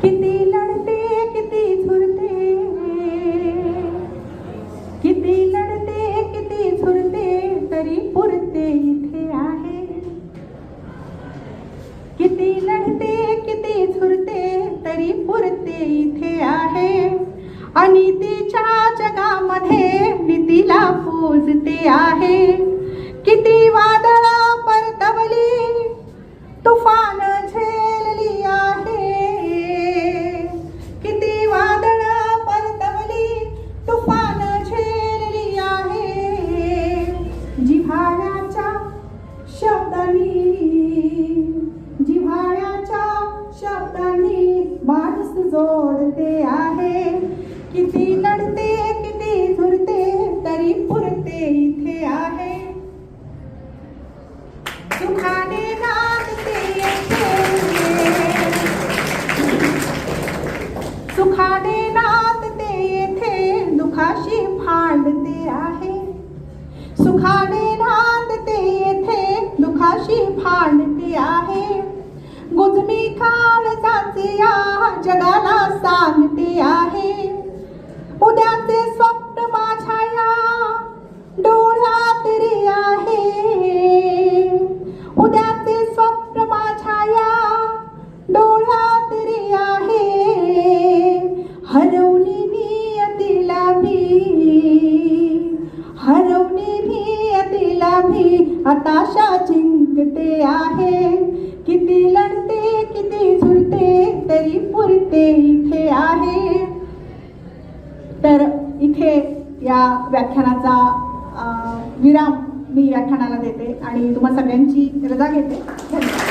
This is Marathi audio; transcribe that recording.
किती लढते किती झुरते, किती लढते किती झुरते, तरी पुरते इथे आहे. किती लढते किती झुरते, तरी पुरते इथे आहे. अनितीच्या जगामध्ये नीतीला पूजते आहे. किती वादळ परतवली, तुफान झेलली आहे. किती वादळ परतवली, तुफान झेलली आहे. जिव्हाळ्याच्या शब्दांनी, जिव्हाळ्याच्या शब्दांनी माणूस जोडते आहे. किती लढते किती झुरते, तरी पुरते इथे आहे. सुखाने नांदते येथे, सुखाने नांदते येथे, दुखाशी भांडते आहे. सुखाने नांदते येथे, दुखाशी भांडते आहे. गुजमी काळजाचे या जगाला सांगते आहे. उद्याचे स्वप्न माझ्या या डोळ्यात रे आहे. उद्याचे स्वप्न माझ्या या डोळ्यात रे आहे. हरवणी नियतीला मी, हरवणी नियतीला मी आताशा जिंकते आहे. किती लढते किती झुरते, तरी पुरते इथे आहे. तर इथे या व्याख्यानाचा विराम मी व्याख्यानाला देते आणि तुम्हा सगळ्यांची रजा घेते. धन्यवाद.